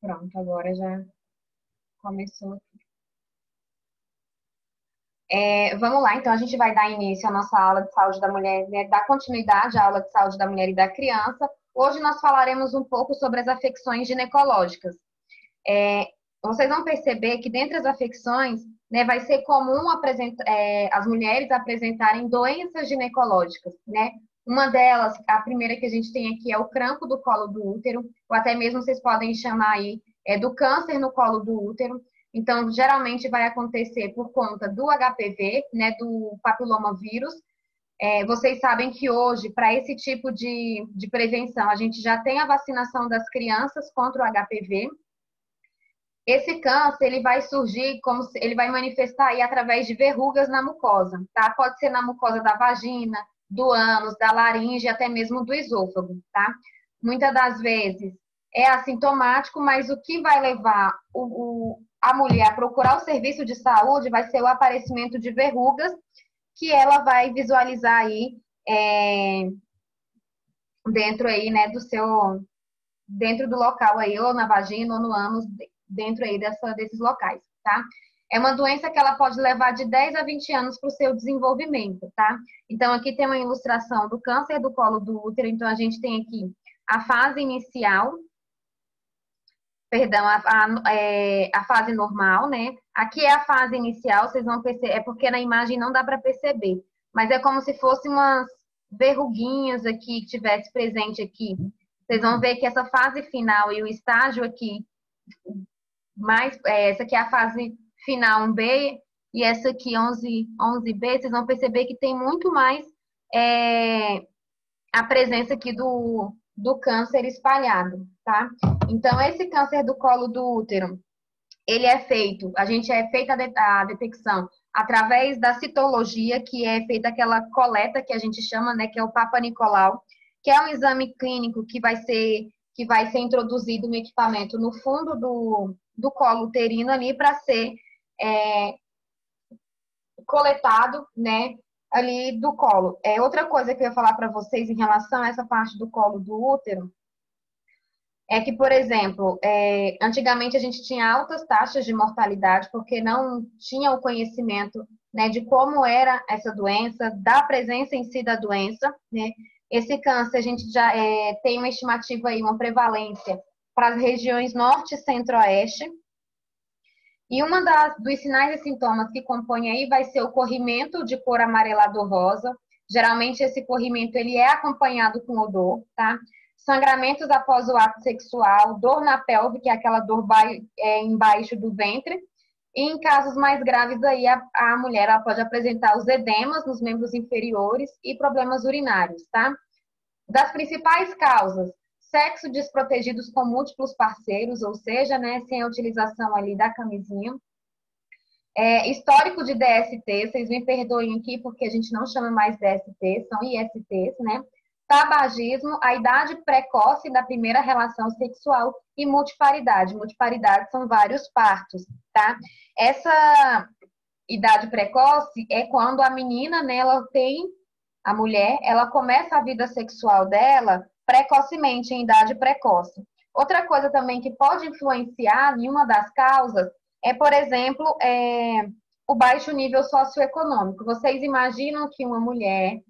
Pronto, agora já começou. Vamos lá, então a gente vai dar início à nossa aula de saúde da mulher, né, dar continuidade à aula de saúde da mulher e da criança. Hoje nós falaremos um pouco sobre as afecções ginecológicas. É, Vocês vão perceber que dentre as afecções, né, vai ser comum as mulheres apresentarem doenças ginecológicas, né? Uma delas, a primeira que a gente tem aqui é o crampo do colo do útero, ou até mesmo vocês podem chamar aí do câncer no colo do útero. Então, geralmente vai acontecer por conta do HPV, né, do papilomavírus. Vocês sabem que hoje, para esse tipo de prevenção, a gente já tem a vacinação das crianças contra o HPV. Esse câncer, ele vai surgir ele vai manifestar aí através de verrugas na mucosa, tá? Pode ser na mucosa da vagina, do ânus, da laringe, até mesmo do esôfago, tá? Muitas das vezes é assintomático, mas o que vai levar a mulher a procurar o serviço de saúde vai ser o aparecimento de verrugas que ela vai visualizar aí é, dentro aí, né, dentro do local aí, ou na vagina ou no ânus, dentro aí desses locais, tá? É uma doença que ela pode levar de 10 a 20 anos para o seu desenvolvimento, tá? Então, aqui tem uma ilustração do câncer do colo do útero. Então, a gente tem aqui a fase inicial, perdão, a fase normal, né? Aqui é a fase inicial, vocês vão perceber, é porque na imagem não dá para perceber, mas é como se fosse umas verruguinhas aqui que tivesse presente aqui. Vocês vão ver que essa fase final e o estágio aqui, essa aqui é a fase final 1B e essa aqui 11B, vocês vão perceber que tem muito mais é, a presença aqui do câncer espalhado, tá? Então, esse câncer do colo do útero, a gente é feita a detecção através da citologia, que é feita aquela coleta que a gente chama, né, que é o Papa Nicolau, que é um exame clínico que vai ser introduzido no equipamento no fundo do colo uterino ali para ser é, coletado, né, ali do colo. Outra coisa que eu ia falar para vocês em relação a essa parte do colo do útero é que, por exemplo, antigamente a gente tinha altas taxas de mortalidade porque não tinha o conhecimento, né, de como era essa doença, da presença em si da doença, né? Esse câncer a gente já tem uma estimativa aí, uma prevalência para as regiões norte e centro-oeste. E uma dos sinais e sintomas que compõe aí vai ser o corrimento de cor amarelado rosa. Geralmente esse corrimento ele é acompanhado com odor, tá? Sangramentos após o ato sexual, dor na pelve, que é aquela dor embaixo do ventre. E em casos mais graves aí a mulher ela pode apresentar os edemas nos membros inferiores e problemas urinários, tá? Das principais causas, sexo desprotegidos com múltiplos parceiros, ou seja, né, sem a utilização ali da camisinha. Histórico de DST, vocês me perdoem aqui porque a gente não chama mais DST, são ISTs, né? Tabagismo, a idade precoce da primeira relação sexual e multiparidade. Multiparidade são vários partos, tá? Essa idade precoce é quando a menina, né, a mulher, ela começa a vida sexual dela precocemente, em idade precoce. Outra coisa também que pode influenciar em uma das causas por exemplo, o baixo nível socioeconômico. Vocês imaginam que uma mulher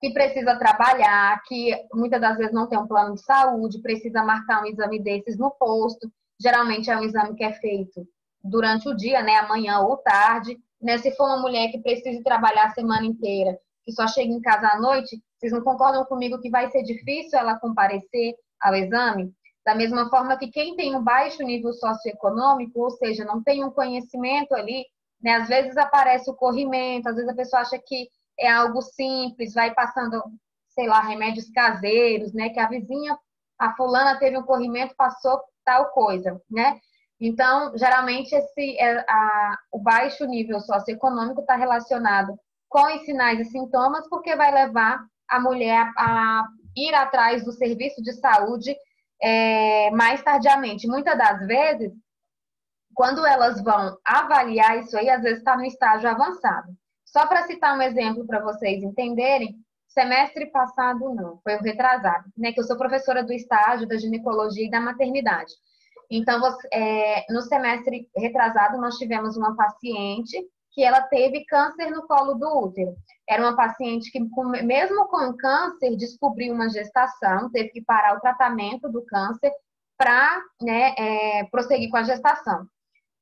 que precisa trabalhar, que muitas das vezes não tem um plano de saúde, precisa marcar um exame desses no posto, geralmente é um exame que é feito durante o dia, né, amanhã ou tarde, né, se for uma mulher que precisa trabalhar a semana inteira, que só chega em casa à noite, vocês não concordam comigo que vai ser difícil ela comparecer ao exame? Da mesma forma que quem tem um baixo nível socioeconômico, ou seja, não tem um conhecimento ali, né, às vezes aparece o corrimento, às vezes a pessoa acha que é algo simples, vai passando, sei lá, remédios caseiros, né? Que a vizinha, a fulana teve um corrimento, passou tal coisa, né? Então, geralmente, o baixo nível socioeconômico está relacionado com os sinais e sintomas, porque vai levar a mulher a ir atrás do serviço de saúde mais tardiamente. Muitas das vezes, quando elas vão avaliar isso aí, às vezes está no estágio avançado. Só para citar um exemplo para vocês entenderem, semestre passado não, foi o retrasado, né? Que eu sou professora do estágio da ginecologia e da maternidade. Então, no semestre retrasado, nós tivemos uma paciente que ela teve câncer no colo do útero. Era uma paciente que, mesmo com câncer, descobriu uma gestação, teve que parar o tratamento do câncer para, né, prosseguir com a gestação.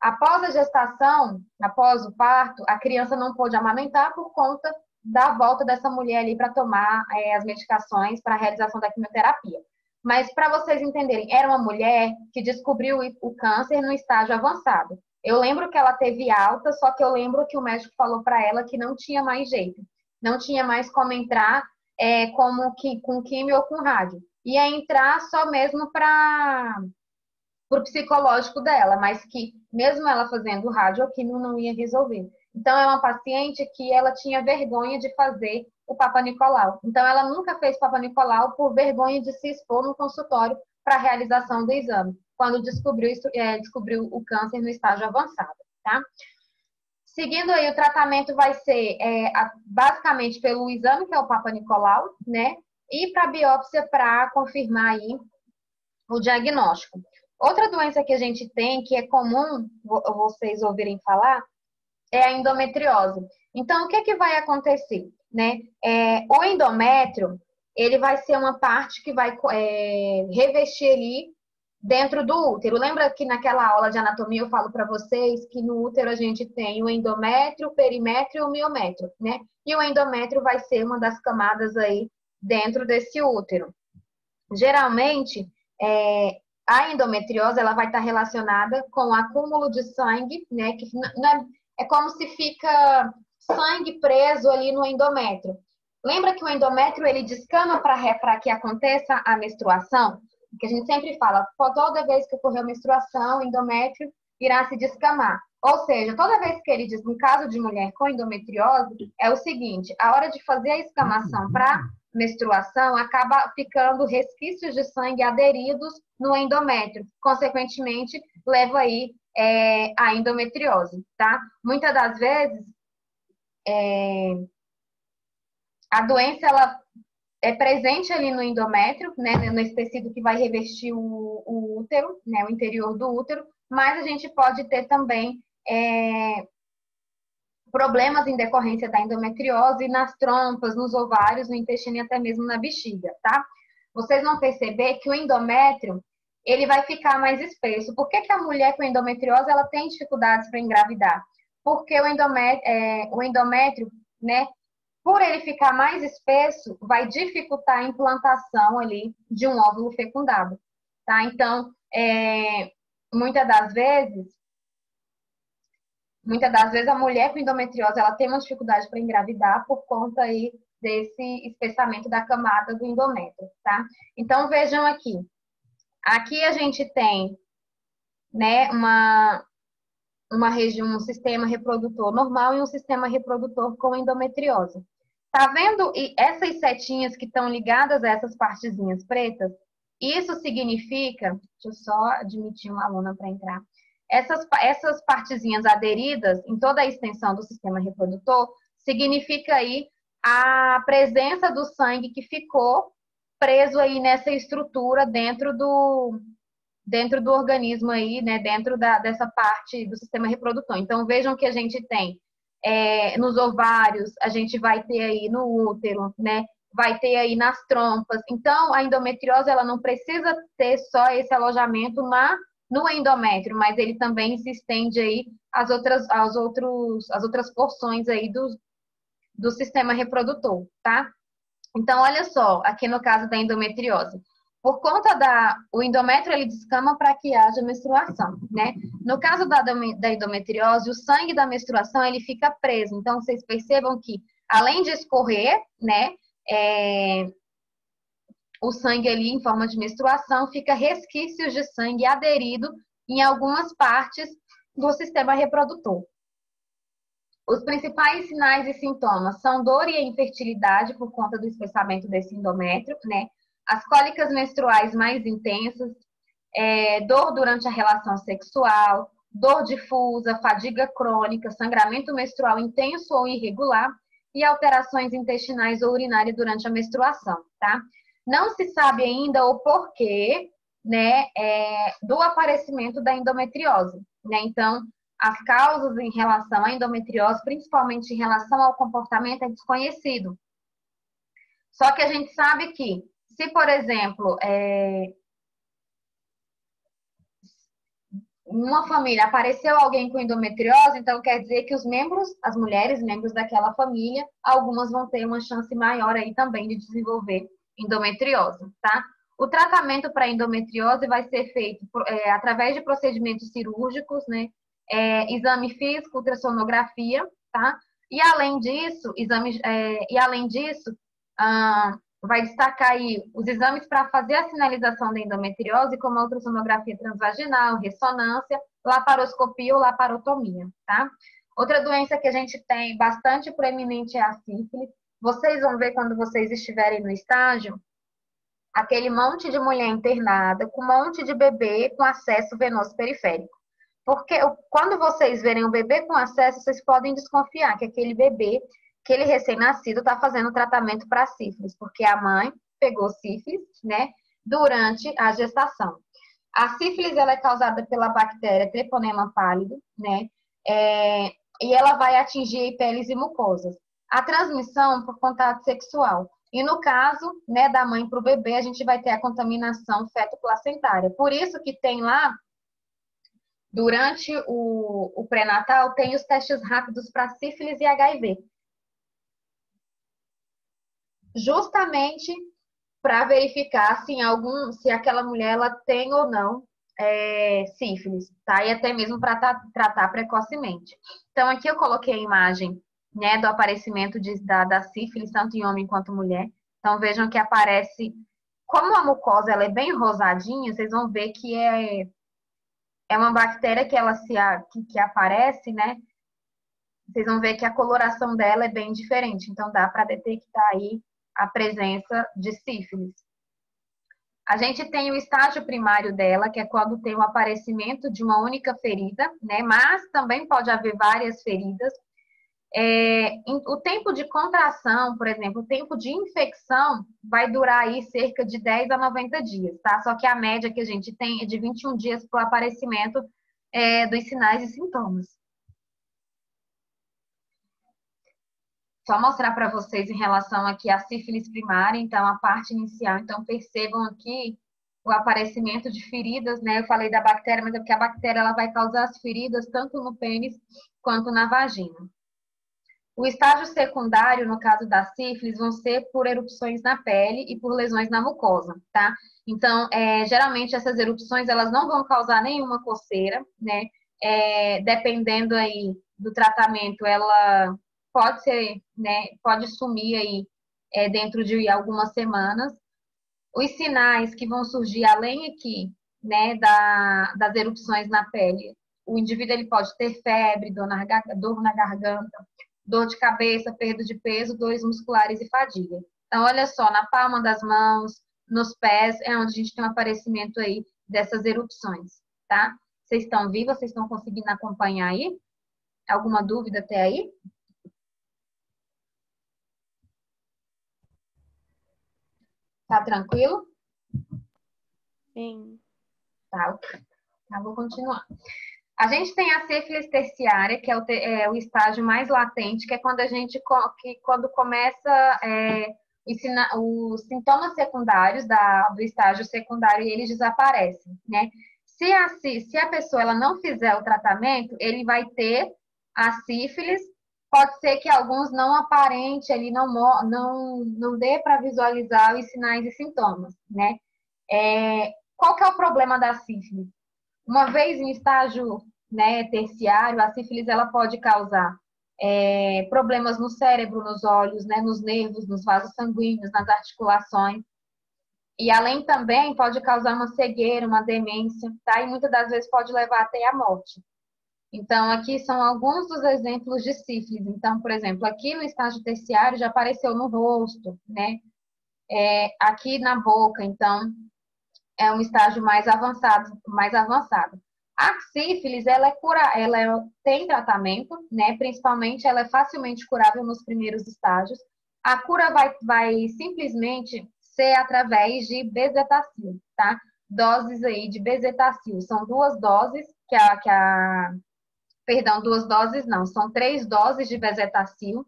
Após a gestação, após o parto, a criança não pôde amamentar por conta da volta dessa mulher ali para tomar as medicações para a realização da quimioterapia. Mas para vocês entenderem, era uma mulher que descobriu o câncer no estágio avançado. Eu lembro que ela teve alta, só que eu lembro que o médico falou para ela que não tinha mais jeito, não tinha mais como entrar com químio ou com rádio. Ia entrar só mesmo para o psicológico dela, mas que mesmo ela fazendo rádio ou químio não ia resolver. Então, é uma paciente que ela tinha vergonha de fazer o Papa Nicolau. Então, ela nunca fez Papa Nicolau por vergonha de se expor no consultório para a realização do exame, quando descobriu o câncer no estágio avançado, tá? Seguindo aí, o tratamento vai ser basicamente pelo exame, que é o Papa Nicolau, né? E para biópsia para confirmar aí o diagnóstico. Outra doença que a gente tem, que é comum vocês ouvirem falar, é a endometriose. Então, o que vai acontecer? Né? O endométrio, ele vai ser uma parte que vai revestir ali dentro do útero. Lembra que naquela aula de anatomia eu falo para vocês que no útero a gente tem o endométrio, o perimétrio e o miométrio, né? E o endométrio vai ser uma das camadas aí dentro desse útero. Geralmente, a endometriose ela vai estar relacionada com o acúmulo de sangue, né? Que é como se fica sangue preso ali no endométrio. Lembra que o endométrio ele descama para que aconteça a menstruação? Que a gente sempre fala, toda vez que ocorrer a menstruação, o endométrio irá se descamar. Ou seja, toda vez que ele diz, no caso de mulher com endometriose, é o seguinte, a hora de fazer a escamação para menstruação, acaba ficando resquícios de sangue aderidos no endométrio. Consequentemente, leva aí a endometriose, tá? Muitas das vezes, a doença, ela é presente ali no endométrio, né, nesse tecido que vai revestir o útero, né, o interior do útero, mas a gente pode ter também problemas em decorrência da endometriose nas trompas, nos ovários, no intestino e até mesmo na bexiga, tá? Vocês vão perceber que o endométrio, ele vai ficar mais espesso. Por que a mulher com endometriose, ela tem dificuldades para engravidar? Porque o endométrio, né, por ele ficar mais espesso, vai dificultar a implantação ali de um óvulo fecundado, tá? Então, muitas das vezes a mulher com endometriose, ela tem uma dificuldade para engravidar por conta aí desse espessamento da camada do endométrio, tá? Então, vejam aqui. Aqui a gente tem, né, uma região, um sistema reprodutor normal e um sistema reprodutor com endometriose. Tá vendo essas setinhas que estão ligadas a essas partezinhas pretas? Isso significa, deixa eu só admitir uma aluna para entrar. Essas partezinhas aderidas em toda a extensão do sistema reprodutor significa aí a presença do sangue que ficou preso aí nessa estrutura dentro do organismo aí, né, dentro dessa parte do sistema reprodutor. Então, vejam que a gente tem nos ovários, a gente vai ter aí no útero, né, vai ter aí nas trompas. Então, a endometriose, ela não precisa ter só esse alojamento no endométrio, mas ele também se estende aí às outras porções aí do sistema reprodutor, tá? Então, olha só, aqui no caso da endometriose. Por conta o endométrio, ele descama para que haja menstruação, né? No caso da endometriose, o sangue da menstruação, ele fica preso. Então, vocês percebam que, além de escorrer, né, o sangue ali em forma de menstruação, fica resquícios de sangue aderido em algumas partes do sistema reprodutor. Os principais sinais e sintomas são dor e infertilidade por conta do espessamento desse endométrio, né? As cólicas menstruais mais intensas, dor durante a relação sexual, dor difusa, fadiga crônica, sangramento menstrual intenso ou irregular e alterações intestinais ou urinárias durante a menstruação, tá? Não se sabe ainda o porquê né, do aparecimento da endometriose, né? Então, as causas em relação à endometriose, principalmente em relação ao comportamento, é desconhecido. Só que a gente sabe que, se, por exemplo, uma família apareceu alguém com endometriose, então quer dizer que os membros, as mulheres, membros daquela família, algumas vão ter uma chance maior aí também de desenvolver endometriose, tá? O tratamento para endometriose vai ser feito através de procedimentos cirúrgicos, né? Exame físico, ultrassonografia, tá? E além disso, vai destacar aí os exames para fazer a sinalização da endometriose, como a ultrassonografia transvaginal, ressonância, laparoscopia ou laparotomia, tá? Outra doença que a gente tem bastante proeminente é a sífilis. Vocês vão ver quando vocês estiverem no estágio, aquele monte de mulher internada, com um monte de bebê com acesso venoso periférico. Porque quando vocês verem o bebê com acesso, vocês podem desconfiar que aquele bebê, aquele recém-nascido, está fazendo tratamento para sífilis, porque a mãe pegou sífilis, né, durante a gestação. A sífilis, ela é causada pela bactéria Treponema pálido, né, e ela vai atingir peles e mucosas. A transmissão por contato sexual. E no caso, né, da mãe para o bebê, a gente vai ter a contaminação feto-placentária. Por isso que tem lá, durante o pré-natal, tem os testes rápidos para sífilis e HIV. Justamente para verificar se aquela mulher ela tem ou não sífilis, tá? E até mesmo para tratar precocemente. Então, aqui eu coloquei a imagem, né, do aparecimento da sífilis, tanto em homem quanto mulher. Então, vejam que aparece, como a mucosa ela é bem rosadinha, vocês vão ver que é uma bactéria que aparece, né? Vocês vão ver que a coloração dela é bem diferente. Então, dá para detectar aí a presença de sífilis. A gente tem o estágio primário dela, que é quando tem o aparecimento de uma única ferida, né? Mas também pode haver várias feridas. O tempo de contração, por exemplo, o tempo de infecção vai durar aí cerca de 10 a 90 dias, tá? Só que a média que a gente tem é de 21 dias para o aparecimento dos sinais e sintomas. Só mostrar para vocês em relação aqui à sífilis primária, então a parte inicial. Então percebam aqui o aparecimento de feridas, né? Eu falei da bactéria, mas é porque a bactéria ela vai causar as feridas tanto no pênis quanto na vagina. O estágio secundário, no caso da sífilis, vão ser por erupções na pele e por lesões na mucosa, tá? Então, geralmente essas erupções, elas não vão causar nenhuma coceira, né? Dependendo aí do tratamento, ela pode ser, né? Pode sumir aí dentro de algumas semanas. Os sinais que vão surgir além aqui, né, das erupções na pele, o indivíduo ele pode ter febre, dor na garganta, dor de cabeça, perda de peso, dores musculares e fadiga. Então, olha só, na palma das mãos, nos pés, é onde a gente tem um aparecimento aí dessas erupções, tá? Vocês estão vivos? Vocês estão conseguindo acompanhar aí? Alguma dúvida até aí? Tá tranquilo? Sim. Tá, ok. Tá, vou continuar. A gente tem a sífilis terciária, que é o estágio mais latente, que é quando quando começa os sintomas secundários do estágio secundário e eles desaparecem, né? Se a pessoa ela não fizer o tratamento, ele vai ter a sífilis. Pode ser que alguns não aparente, ele não dê para visualizar os sinais e sintomas, né? Qual que é o problema da sífilis? Uma vez em estágio, né, terciário, a sífilis ela pode causar problemas no cérebro, nos olhos, né, nos nervos, nos vasos sanguíneos, nas articulações. E além também pode causar uma cegueira, uma demência, tá? E muitas das vezes pode levar até a morte. Então, aqui são alguns dos exemplos de sífilis. Então, por exemplo, aqui no estágio terciário já apareceu no rosto, né? Aqui na boca, então é um estágio mais avançado, mais avançado. A sífilis, tem tratamento, né? Principalmente, ela é facilmente curável nos primeiros estágios. A cura vai simplesmente ser através de bezetacil, tá? doses aí de bezetacil. São duas doses perdão, duas doses não, são 3 doses de bezetacil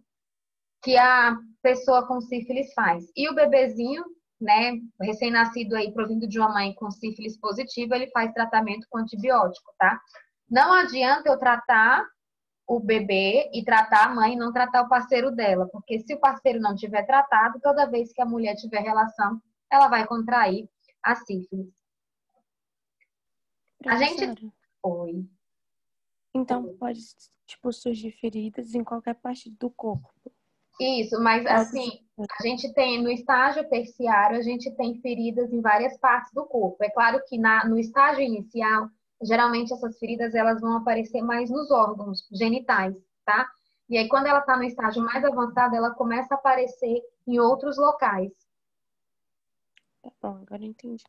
que a pessoa com sífilis faz. E o bebezinho, né, recém-nascido aí, provindo de uma mãe com sífilis positiva, ele faz tratamento com antibiótico, tá? Não adianta eu tratar o bebê e tratar a mãe e não tratar o parceiro dela, porque se o parceiro não tiver tratado, toda vez que a mulher tiver relação, ela vai contrair a sífilis. A gente... Professora, Oi. então pode, tipo, surgir feridas em qualquer parte do corpo. Isso, mas assim, a gente tem no estágio terciário, a gente tem feridas em várias partes do corpo. É claro que no estágio inicial, geralmente essas feridas elas vão aparecer mais nos órgãos genitais, tá? E aí quando ela está no estágio mais avançado, ela começa a aparecer em outros locais. Tá bom, agora eu entendi.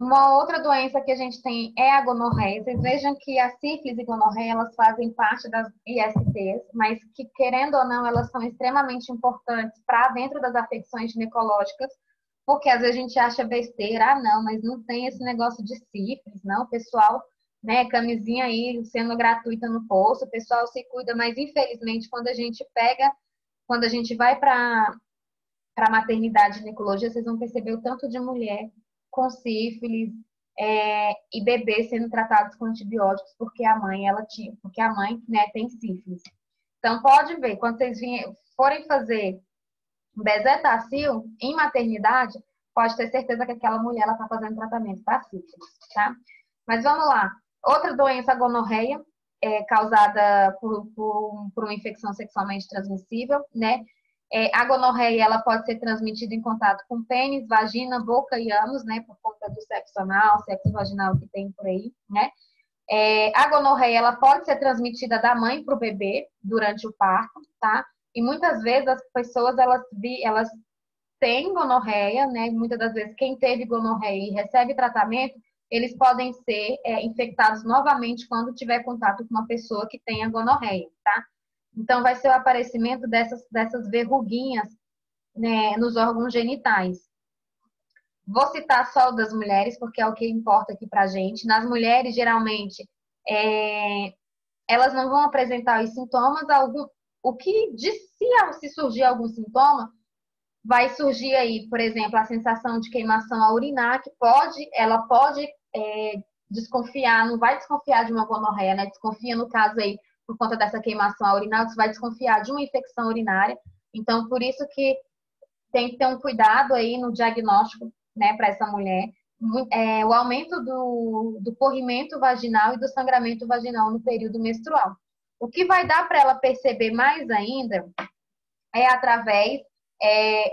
Uma outra doença que a gente tem é a gonorreia. Vocês vejam que a sífilis e gonorreia, elas fazem parte das ISTs, mas que, querendo ou não, elas são extremamente importantes para dentro das afecções ginecológicas, porque às vezes a gente acha besteira, ah, não, mas não tem esse negócio de sífilis, não, pessoal, né, camisinha aí sendo gratuita no posto, o pessoal se cuida, mas infelizmente quando a gente vai para a maternidade e ginecologia, vocês vão perceber o tanto de mulher com sífilis e bebês sendo tratados com antibióticos porque a mãe, né, tem sífilis. Então pode ver, quando vocês forem fazer bezetacil em maternidade, pode ter certeza que aquela mulher ela está fazendo tratamento para sífilis, tá? Mas vamos lá. Outra doença, a gonorreia, causada por uma infecção sexualmente transmissível, né? A gonorreia ela pode ser transmitida em contato com pênis, vagina, boca e ânus, né? Por conta do sexo anal, sexo vaginal que tem por aí, né? A gonorreia ela pode ser transmitida da mãe para o bebê durante o parto, tá? E muitas vezes as pessoas elas têm gonorreia, né? Muitas das vezes quem teve gonorreia e recebe tratamento, eles podem ser infectados novamente quando tiver contato com uma pessoa que tenha gonorreia, tá? Então, vai ser o aparecimento dessas verruguinhas, né, nos órgãos genitais. Vou citar só o das mulheres, porque é o que importa aqui pra gente. Nas mulheres, geralmente, elas não vão apresentar os sintomas. O que, se surgir algum sintoma, vai surgir aí, por exemplo, a sensação de queimação a urinar, que ela pode desconfiar, não vai desconfiar de uma gonorreia, né? Desconfia, no caso aí, por conta dessa queimação a urinar, você vai desconfiar de uma infecção urinária. Então, por isso que tem que ter um cuidado aí no diagnóstico, né, para essa mulher. O aumento do corrimento vaginal e do sangramento vaginal no período menstrual. O que vai dar para ela perceber mais ainda é através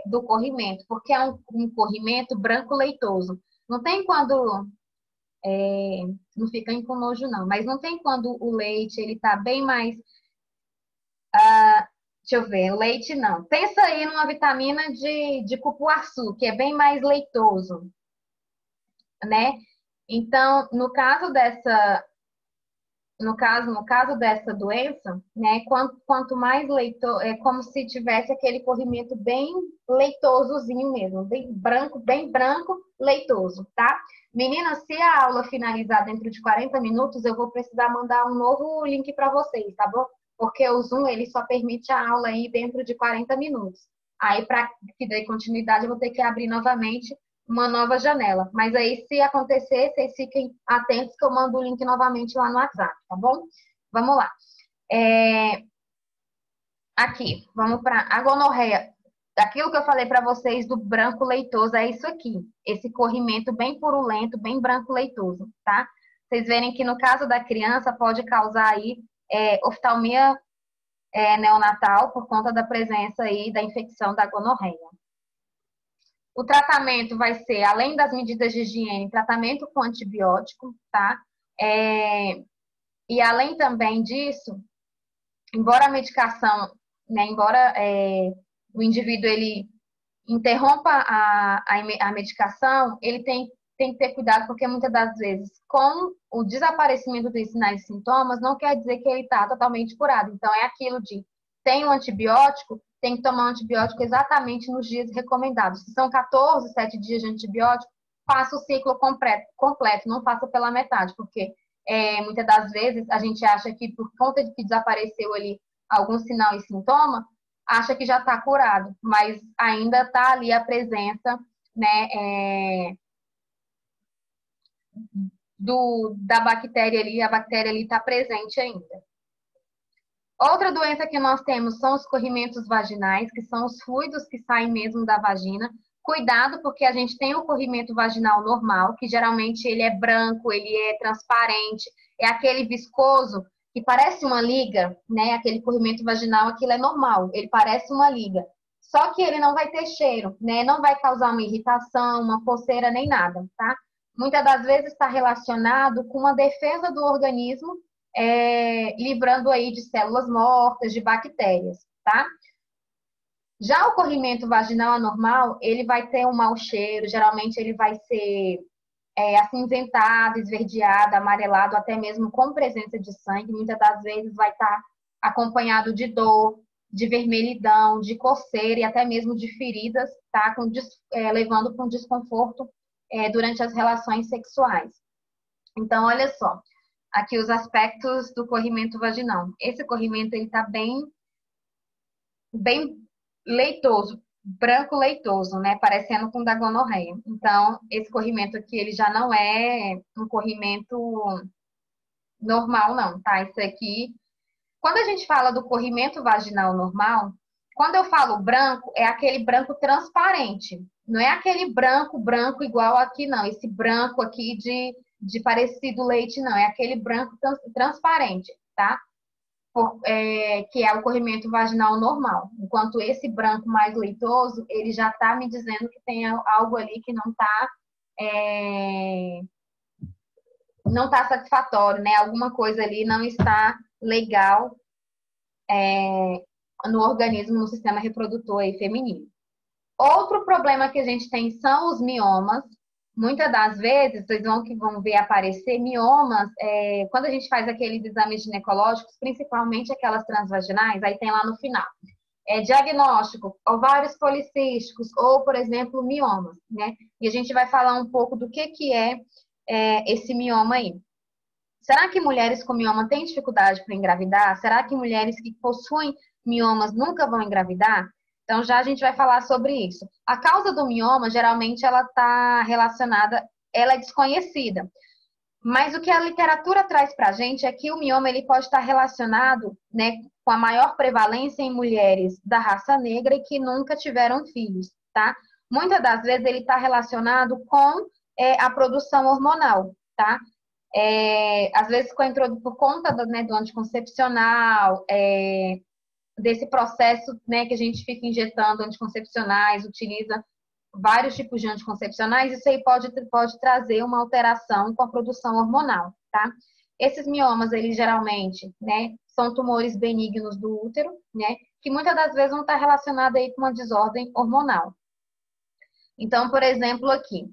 do corrimento, porque é um corrimento branco leitoso. Não tem quando não fica com nojo não, mas não tem quando o leite ele tá bem mais, deixa eu ver, leite não. Pensa aí numa vitamina de cupuaçu, que é bem mais leitoso, né? Então, no caso dessa doença, né, quanto mais leitoso, é como se tivesse aquele corrimento bem leitosozinho mesmo, bem branco, leitoso, tá? Meninas, se a aula finalizar dentro de 40 minutos, eu vou precisar mandar um novo link para vocês, tá bom? Porque o Zoom, ele só permite a aula aí dentro de 40 minutos. Aí, para que dê continuidade, eu vou ter que abrir novamente uma nova janela. Mas aí, se acontecer, vocês fiquem atentos que eu mando o link novamente lá no WhatsApp, tá bom? Vamos lá. Aqui, vamos para a gonorreia. Aquilo que eu falei para vocês do branco leitoso é isso aqui. Esse corrimento bem purulento, bem branco leitoso, tá? Vocês verem que no caso da criança pode causar aí oftalmia neonatal por conta da presença aí da infecção da gonorreia. O tratamento vai ser, além das medidas de higiene, tratamento com antibiótico, tá? E além também disso, embora a medicação, né, embora o indivíduo ele interrompa a medicação, ele tem que ter cuidado, porque muitas das vezes, com o desaparecimento dos sinais e sintomas, não quer dizer que ele está totalmente curado. Então, é aquilo de tem um antibiótico, tem que tomar um antibiótico exatamente nos dias recomendados. Se são 14, 7 dias de antibiótico, faça o ciclo completo, não faça pela metade, porque muitas das vezes a gente acha que por conta de que desapareceu ali algum sinal e sintoma, acha que já está curado, mas ainda está ali a presença, né, da bactéria ali, a bactéria ali está presente ainda. Outra doença que nós temos são os corrimentos vaginais, que são os fluidos que saem mesmo da vagina. Cuidado, porque a gente tem o corrimento vaginal normal, que geralmente ele é branco, ele é transparente, é aquele viscoso que parece uma liga, né? Aquele corrimento vaginal, aquilo é normal, ele parece uma liga. Só que ele não vai ter cheiro, né? Não vai causar uma irritação, uma coceira, nem nada, tá? Muitas das vezes está relacionado com uma defesa do organismo, livrando aí de células mortas, de bactérias, tá? Já o corrimento vaginal anormal, ele vai ter um mau cheiro, geralmente ele vai ser acinzentado, esverdeado, amarelado, até mesmo com presença de sangue. Muitas das vezes vai estar acompanhado de dor, de vermelhidão, de coceira e até mesmo de feridas, tá? Levando para um desconforto durante as relações sexuais. Então, olha só, aqui os aspectos do corrimento vaginal. Esse corrimento, ele tá bem leitoso, branco leitoso, né? Parecendo com da gonorreia. Então, esse corrimento aqui, ele já não é um corrimento normal, não, tá? Isso aqui, quando a gente fala do corrimento vaginal normal, quando eu falo branco, é aquele branco transparente. Não é aquele branco igual aqui, não. Esse branco aqui de parecido leite, não. É aquele branco transparente, tá? Que é o corrimento vaginal normal. Enquanto esse branco mais leitoso, ele já tá me dizendo que tem algo ali que não tá satisfatório, né? Alguma coisa ali não está legal no organismo, no sistema reprodutor aí feminino. Outro problema que a gente tem são os miomas. Muitas das vezes, vocês vão ver aparecer miomas, quando a gente faz aqueles exames ginecológicos, principalmente aquelas transvaginais, aí tem lá no final. Diagnóstico, ovários policísticos ou, por exemplo, miomas, né? E a gente vai falar um pouco do que é esse mioma aí. Será que mulheres com mioma têm dificuldade para engravidar? Será que mulheres que possuem miomas nunca vão engravidar? Então, já a gente vai falar sobre isso. A causa do mioma, geralmente, ela está relacionada, ela é desconhecida. Mas o que a literatura traz para a gente é que o mioma ele pode estar relacionado, né, com a maior prevalência em mulheres da raça negra e que nunca tiveram filhos, tá? Muitas das vezes ele está relacionado com a produção hormonal, tá? Às vezes por conta do anticoncepcional, desse processo, né, que a gente fica injetando anticoncepcionais, utiliza vários tipos de anticoncepcionais, isso aí pode trazer uma alteração com a produção hormonal, tá? Esses miomas, eles geralmente, né, são tumores benignos do útero, né, que muitas das vezes vão estar relacionados aí com uma desordem hormonal. Então, por exemplo, aqui,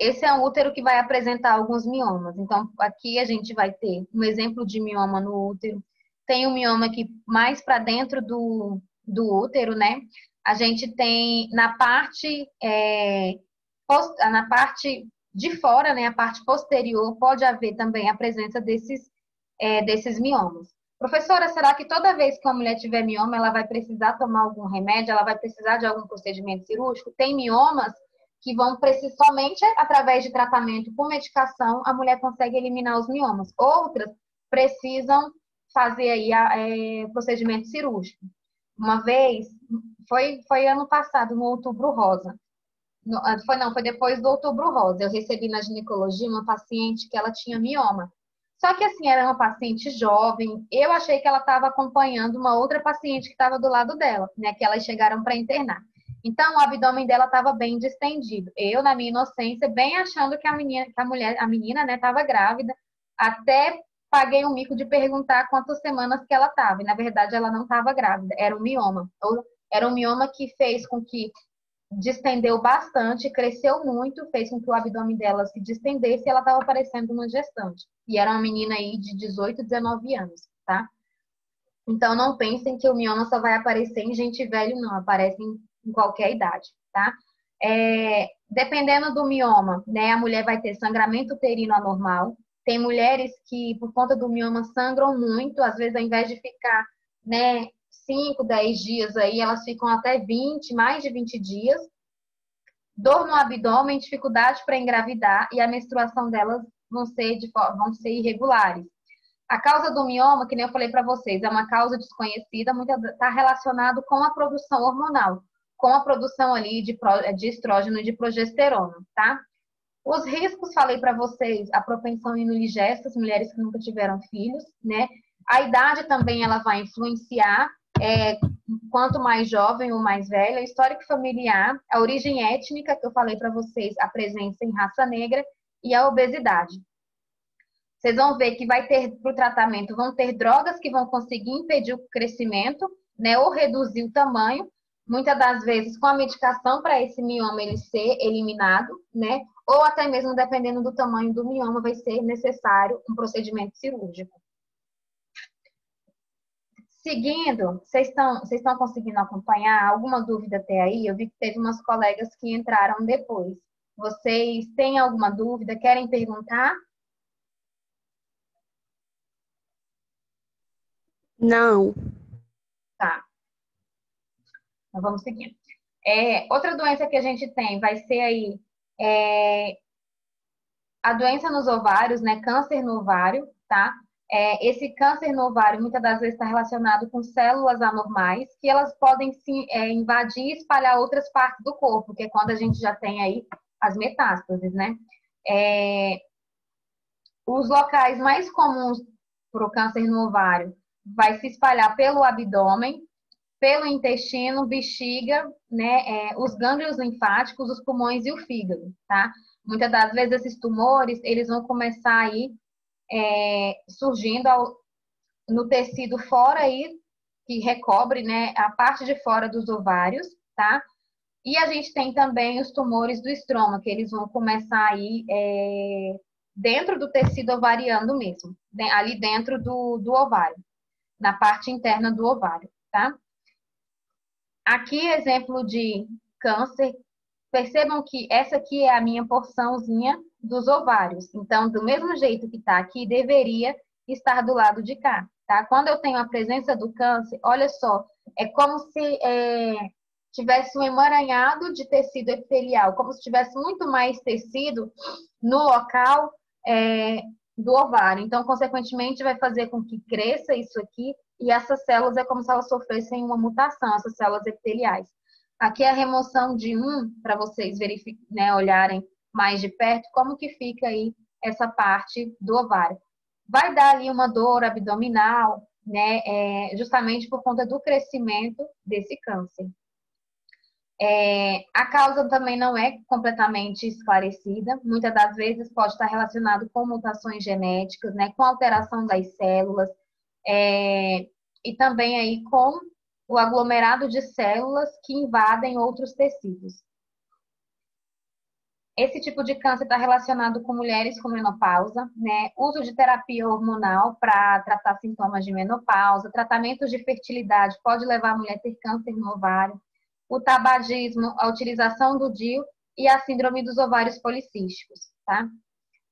esse é um útero que vai apresentar alguns miomas. Então, aqui a gente vai ter um exemplo de mioma no útero. Tem um mioma aqui mais para dentro do útero, né? A gente tem na parte de fora, né? A parte posterior, pode haver também a presença desses miomas. Professora, será que toda vez que uma mulher tiver mioma, ela vai precisar tomar algum remédio? Ela vai precisar de algum procedimento cirúrgico? Tem miomas que vão precisar somente através de tratamento com medicação, a mulher consegue eliminar os miomas. Outras precisam fazer aí procedimento cirúrgico. Uma vez, foi ano passado, no Outubro Rosa. Foi depois do Outubro Rosa. Eu recebi na ginecologia uma paciente que ela tinha mioma. Só que assim, era uma paciente jovem. Eu achei que ela estava acompanhando uma outra paciente que estava do lado dela, né? Que elas chegaram para internar. Então, o abdômen dela estava bem distendido. Eu, na minha inocência, bem achando que a menina, né, estava grávida. Até paguei um mico de perguntar quantas semanas que ela estava. E, na verdade, ela não estava grávida. Era um mioma. Era um mioma que fez com que distendeu bastante, cresceu muito, fez com que o abdômen dela se distendesse e ela estava parecendo uma gestante. E era uma menina aí de 18, 19 anos, tá? Então, não pensem que o mioma só vai aparecer em gente velha, não. Aparece em qualquer idade, tá? Dependendo do mioma, né, a mulher vai ter sangramento uterino anormal. Tem mulheres que, por conta do mioma, sangram muito. Às vezes, ao invés de ficar, né, 5, 10 dias aí, elas ficam até 20, mais de 20 dias. Dor no abdômen, dificuldade para engravidar e a menstruação delas vão ser irregulares. A causa do mioma, que nem eu falei para vocês, é uma causa desconhecida, está relacionado com a produção hormonal, com a produção ali de estrógeno e de progesterona, tá? Os riscos, falei para vocês, a propensão imunigestas, mulheres que nunca tiveram filhos, né? A idade também ela vai influenciar, quanto mais jovem ou mais velha, histórico familiar, a origem étnica, que eu falei para vocês, a presença em raça negra e a obesidade. Vocês vão ver que vai ter para o tratamento, vão ter drogas que vão conseguir impedir o crescimento, né, ou reduzir o tamanho, muitas das vezes com a medicação para esse mioma ele ser eliminado, né, ou até mesmo dependendo do tamanho do mioma vai ser necessário um procedimento cirúrgico. Seguindo, vocês estão conseguindo acompanhar? Alguma dúvida até aí? Eu vi que teve umas colegas que entraram depois. Vocês têm alguma dúvida? Querem perguntar? Não. Tá, então vamos seguindo. Outra doença que a gente tem vai ser aí a doença nos ovários, né? Câncer no ovário, tá? Esse câncer no ovário muitas das vezes está relacionado com células anormais que elas podem se invadir e espalhar outras partes do corpo, que é quando a gente já tem aí as metástases, né? Os locais mais comuns para o câncer no ovário vai se espalhar pelo abdômen, pelo intestino, bexiga, né, os gânglios linfáticos, os pulmões e o fígado, tá? Muitas das vezes esses tumores, eles vão começar aí surgindo no tecido fora aí, que recobre, né, a parte de fora dos ovários, tá? E a gente tem também os tumores do estroma, que eles vão começar aí dentro do tecido ovariano mesmo, ali dentro do ovário, na parte interna do ovário, tá? Aqui, exemplo de câncer. Percebam que essa aqui é a minha porçãozinha dos ovários. Então, do mesmo jeito que está aqui, deveria estar do lado de cá, tá? Quando eu tenho a presença do câncer, olha só, é como se tivesse um emaranhado de tecido epitelial, como se tivesse muito mais tecido no local do ovário. Então, consequentemente, vai fazer com que cresça isso aqui e essas células é como se elas sofressem uma mutação, essas células epiteliais. Aqui é a remoção de para vocês né, olharem mais de perto como que fica aí essa parte do ovário. Vai dar ali uma dor abdominal, né, justamente por conta do crescimento desse câncer. A causa também não é completamente esclarecida. Muitas das vezes pode estar relacionado com mutações genéticas, né, com alteração das células, e também aí com o aglomerado de células que invadem outros tecidos. Esse tipo de câncer está relacionado com mulheres com menopausa, né? Uso de terapia hormonal para tratar sintomas de menopausa, tratamentos de fertilidade pode levar a mulher a ter câncer no ovário, o tabagismo, a utilização do DIU e a síndrome dos ovários policísticos, tá?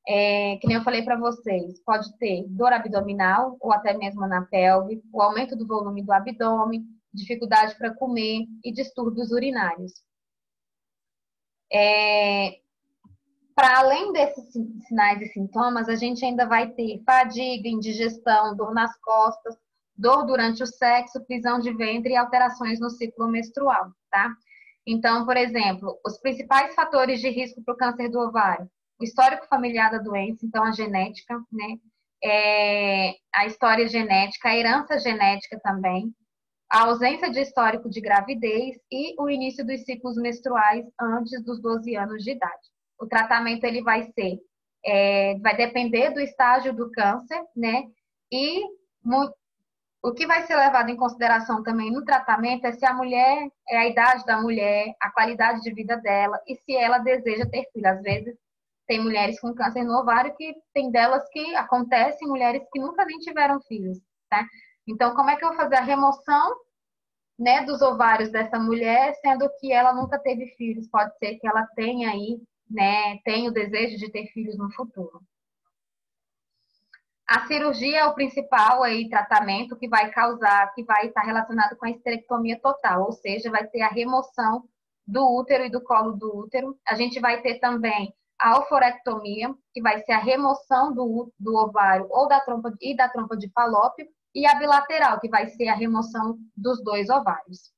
Que nem eu falei para vocês, pode ter dor abdominal ou até mesmo na pelve, o aumento do volume do abdômen, dificuldade para comer e distúrbios urinários. Para além desses sinais e sintomas, a gente ainda vai ter fadiga, indigestão, dor nas costas, dor durante o sexo, prisão de ventre e alterações no ciclo menstrual, tá? Então, por exemplo, os principais fatores de risco para o câncer do ovário: o histórico familiar da doença, então a genética, né? A história genética, a herança genética também, a ausência de histórico de gravidez e o início dos ciclos menstruais antes dos 12 anos de idade. O tratamento ele vai depender do estágio do câncer, né? E o que vai ser levado em consideração também no tratamento é se a mulher, a idade da mulher, a qualidade de vida dela e se ela deseja ter filho. Às vezes tem mulheres com câncer no ovário que tem delas que acontecem, mulheres que nunca nem tiveram filhos, tá? Então, como é que eu vou fazer a remoção, né, dos ovários dessa mulher, sendo que ela nunca teve filhos? Pode ser que ela tenha aí, né, tenha o desejo de ter filhos no futuro. A cirurgia é o principal aí tratamento que vai causar, que vai estar relacionado com a esterectomia total, ou seja, vai ter a remoção do útero e do colo do útero. A gente vai ter também a oforectomia, que vai ser a remoção do ovário ou da trompa de falópio, e a bilateral, que vai ser a remoção dos dois ovários.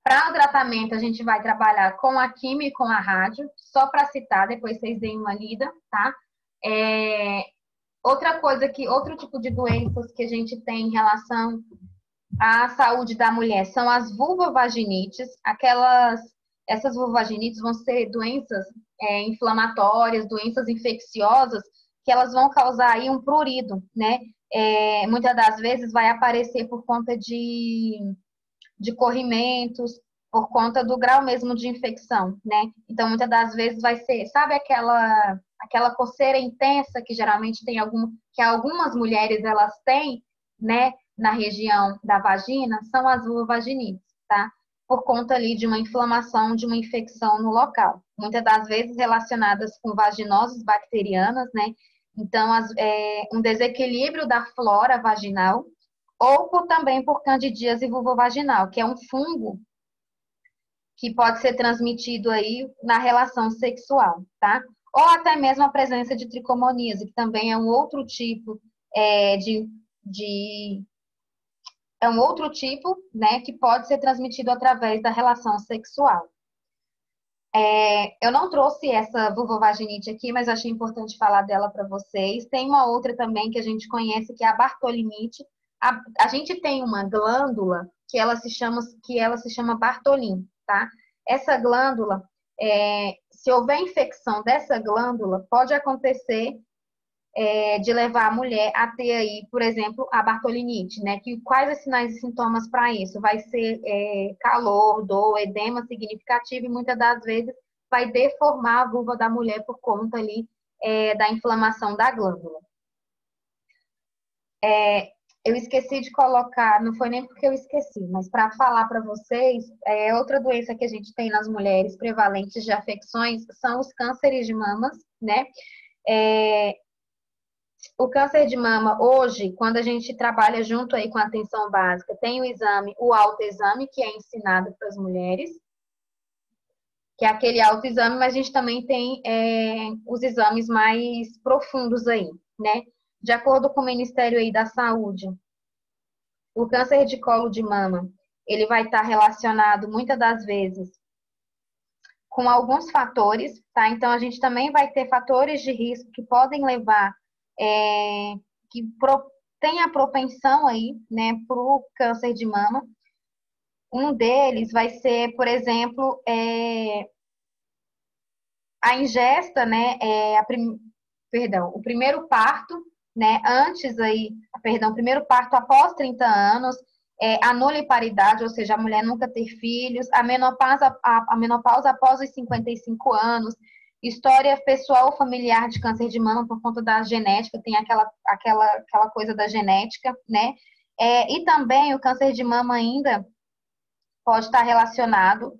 Para o tratamento, a gente vai trabalhar com a quimio e com a rádio, só para citar, depois vocês deem uma lida, tá? Outra coisa outro tipo de doenças que a gente tem em relação à saúde da mulher são as vulvovaginites. Essas vulvovaginites vão ser doenças inflamatórias, doenças infecciosas, que elas vão causar aí um prurido, né? Muitas das vezes vai aparecer por conta de corrimentos, por conta do grau mesmo de infecção, né? Então, muitas das vezes vai ser, sabe aquela coceira intensa que geralmente que algumas mulheres elas têm, né, na região da vagina, são as vulvovaginites, tá? Por conta ali de uma inflamação, de uma infecção no local. Muitas das vezes relacionadas com vaginoses bacterianas, né? Então, um desequilíbrio da flora vaginal, ou também por candidíase vulvovaginal, que é um fungo que pode ser transmitido aí na relação sexual, tá? Ou até mesmo a presença de tricomoníase, que também é um outro tipo é um outro tipo, né, que pode ser transmitido através da relação sexual. Eu não trouxe essa vulvovaginite aqui, mas achei importante falar dela para vocês. Tem uma outra também que a gente conhece, que é a bartolinite. A gente tem uma glândula que ela se chama Bartholin, tá? Essa glândula, se houver infecção dessa glândula, pode acontecer de levar a mulher a ter aí, por exemplo, a bartolinite, né? Quais os sinais e sintomas para isso? Vai ser calor, dor, edema significativo e muitas das vezes vai deformar a vulva da mulher por conta ali da inflamação da glândula. Eu esqueci de colocar, não foi nem porque eu esqueci, mas para falar para vocês, outra doença que a gente tem nas mulheres prevalentes de afecções são os cânceres de mamas, né? O câncer de mama, hoje, quando a gente trabalha junto aí com a atenção básica, tem o autoexame, que é ensinado para as mulheres, que é aquele autoexame, mas a gente também tem os exames mais profundos aí, né? De acordo com o Ministério aí da Saúde, o câncer de colo de mama, ele vai estar relacionado, muitas das vezes, com alguns fatores, tá? Então, a gente também vai ter fatores de risco que podem levar que tem a propensão aí, né, para o câncer de mama. Um deles vai ser, por exemplo, a ingesta, né, o primeiro parto, né, o primeiro parto após 30 anos, a nuliparidade, ou seja, a mulher nunca ter filhos, a menopausa após os 55 anos, história pessoal ou familiar de câncer de mama por conta da genética, tem aquela coisa da genética, né? E também o câncer de mama ainda pode estar relacionado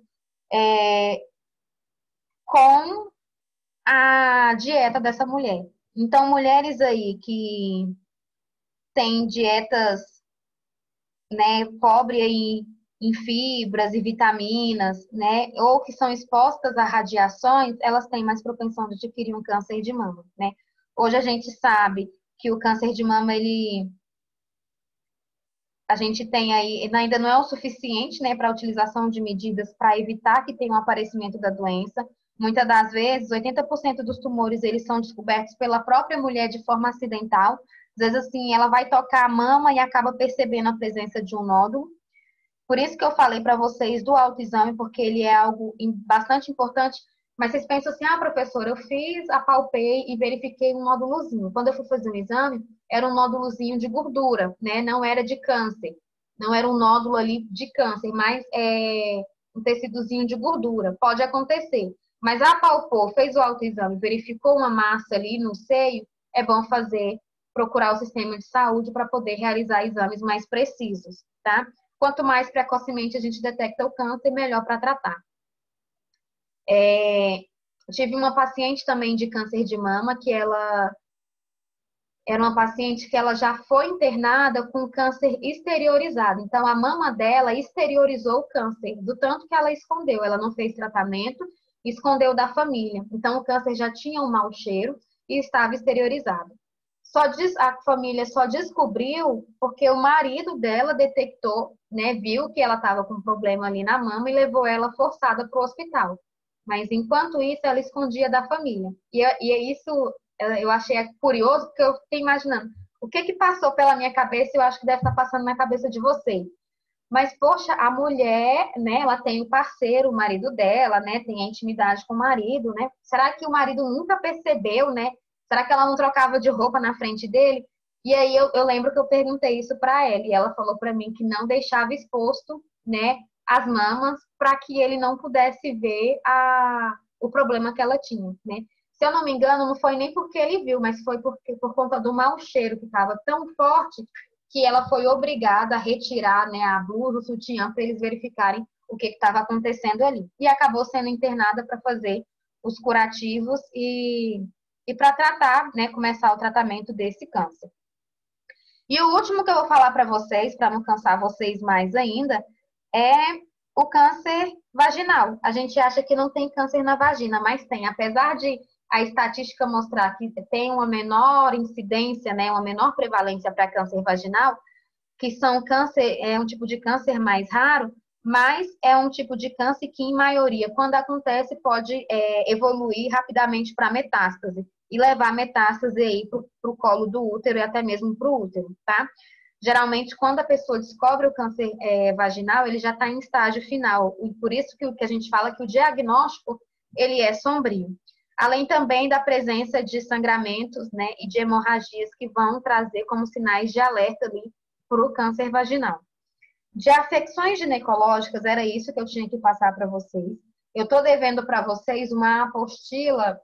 com a dieta dessa mulher. Então, mulheres aí que têm dietas, né, pobre aí em fibras e vitaminas, né, ou que são expostas a radiações, elas têm mais propensão de adquirir um câncer de mama, né? Hoje a gente sabe que o câncer de mama, a gente tem aí, ainda não é o suficiente, né, para a utilização de medidas para evitar que tenha um aparecimento da doença. Muitas das vezes, 80% dos tumores, eles são descobertos pela própria mulher de forma acidental. Às vezes, assim, ela vai tocar a mama e acaba percebendo a presença de um nódulo. Por isso que eu falei para vocês do autoexame, porque ele é algo bastante importante. Mas vocês pensam assim, professora, eu fiz, apalpei e verifiquei um nódulozinho. Quando eu fui fazer o exame, era um nódulozinho de gordura, né? Não era de câncer. Não era um nódulo ali de câncer, mas um tecidozinho de gordura. Pode acontecer. Mas apalpou, fez o autoexame, verificou uma massa ali no seio, é bom fazer procurar o sistema de saúde para poder realizar exames mais precisos, tá? Quanto mais precocemente a gente detecta o câncer, melhor para tratar. Tive uma paciente também de câncer de mama, que ela era uma paciente que ela já foi internada com câncer exteriorizado. Então, a mama dela exteriorizou o câncer, do tanto que ela escondeu. Ela não fez tratamento, escondeu da família. Então, o câncer já tinha um mau cheiro e estava exteriorizado. A família só descobriu porque o marido dela detectou, né, viu que ela estava com um problema ali na mama e levou ela forçada para o hospital. Mas, enquanto isso, ela escondia da família. E isso eu achei curioso, porque eu fiquei imaginando o que passou pela minha cabeça e eu acho que deve estar passando na cabeça de vocês. Mas, poxa, a mulher, né, ela tem o parceiro, o marido dela, né, tem a intimidade com o marido, né? Será que o marido nunca percebeu, né? Será que ela não trocava de roupa na frente dele? E aí eu lembro que eu perguntei isso para ela e ela falou para mim que não deixava exposto, né, as mamas para que ele não pudesse ver o problema que ela tinha, né? Se eu não me engano, não foi nem porque ele viu, mas foi por conta do mau cheiro que estava tão forte que ela foi obrigada a retirar, né, a blusa, o sutiã, para eles verificarem o que estava acontecendo ali. E acabou sendo internada para fazer os curativos e para tratar, né, começar o tratamento desse câncer. E o último que eu vou falar para vocês, para não cansar vocês mais ainda, é o câncer vaginal. A gente acha que não tem câncer na vagina, mas tem. Apesar de a estatística mostrar que tem uma menor incidência, né, uma menor prevalência para câncer vaginal, que é um tipo de câncer mais raro, mas é um tipo de câncer que, em maioria, quando acontece, pode evoluir rapidamente para metástase e levar a metástase aí para o colo do útero e até mesmo para o útero, tá? Geralmente, quando a pessoa descobre o câncer vaginal, ele já está em estágio final. E por isso que a gente fala que o diagnóstico ele é sombrio. Além também da presença de sangramentos, né, e de hemorragias que vão trazer como sinais de alerta ali para o câncer vaginal. De afecções ginecológicas, era isso que eu tinha que passar para vocês. Eu estou devendo para vocês uma apostila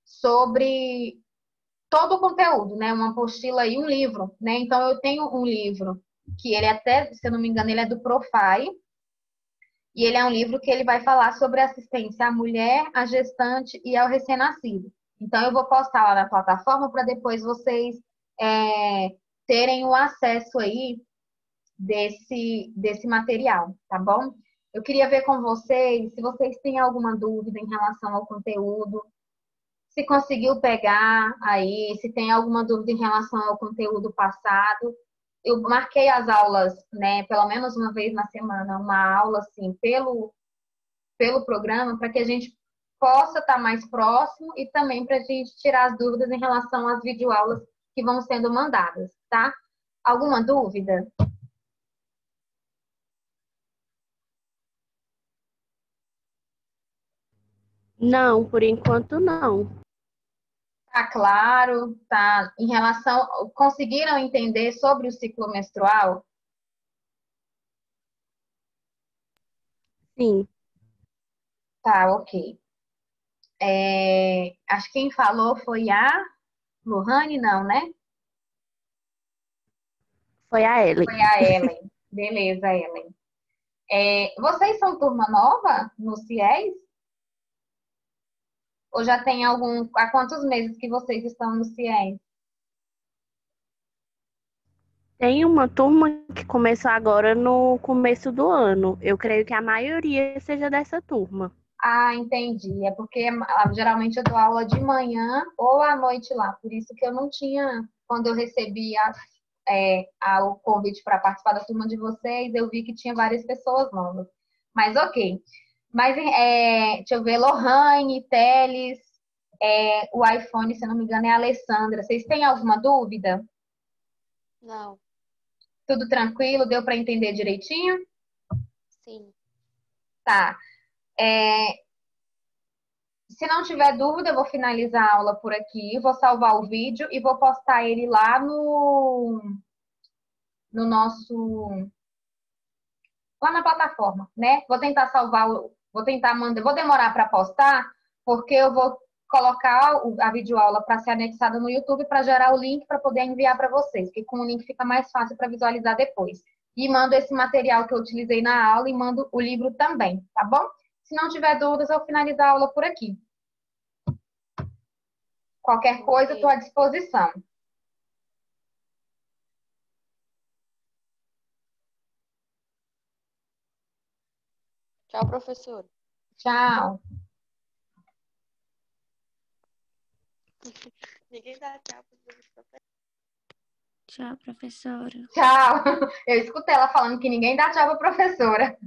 sobre todo o conteúdo, né? Uma apostila e um livro, né? Então, eu tenho um livro que ele até, se eu não me engano, ele é do Profai, e ele é um livro que ele vai falar sobre assistência à mulher, à gestante e ao recém-nascido. Então, eu vou postar lá na plataforma para depois vocês terem o acesso aí desse material, tá bom? Eu queria ver com vocês se vocês têm alguma dúvida em relação ao conteúdo, se conseguiu pegar aí, se tem alguma dúvida em relação ao conteúdo passado. Eu marquei as aulas, né, pelo menos uma vez na semana, uma aula assim, pelo programa, para que a gente possa estar mais próximo e também para a gente tirar as dúvidas em relação às videoaulas que vão sendo mandadas, tá? Alguma dúvida? Não, por enquanto não. Tá claro, tá? Em relação, conseguiram entender sobre o ciclo menstrual? Sim, Tá, ok. Acho que quem falou foi a Lohane, não, né? foi a Ellen. Foi a Ellen. Beleza, Ellen. Vocês são turma nova no CIES? Ou já tem há quantos meses que vocês estão no CIES? Tem uma turma que começou agora no começo do ano. Eu creio que a maioria seja dessa turma. Ah, entendi. É porque geralmente eu dou aula de manhã ou à noite lá. Por isso que eu não tinha, quando eu recebi o convite para participar da turma de vocês, eu vi que tinha várias pessoas novas. Mas ok. Mas deixa eu ver, Lohane, Teles, o iPhone, se eu não me engano, é a Alessandra. Vocês têm alguma dúvida? Não, Tudo tranquilo? Deu para entender direitinho? sim. Tá. É, Se não tiver dúvida, eu vou finalizar a aula por aqui, vou salvar o vídeo e vou postar ele lá no nosso, lá na plataforma, né? Vou tentar salvar, vou tentar mandar, vou demorar para postar, porque eu vou colocar a videoaula para ser anexada no YouTube para gerar o link para poder enviar para vocês, porque com o link fica mais fácil para visualizar depois. E mando esse material que eu utilizei na aula e mando o livro também, tá bom? Se não tiver dúvidas, eu vou finalizar a aula por aqui. Qualquer coisa, estou à disposição. Tchau, professor. Tchau. Ninguém dá tchau pro professor. Tchau, professora. Tchau. Eu escutei ela falando que ninguém dá tchau para professora.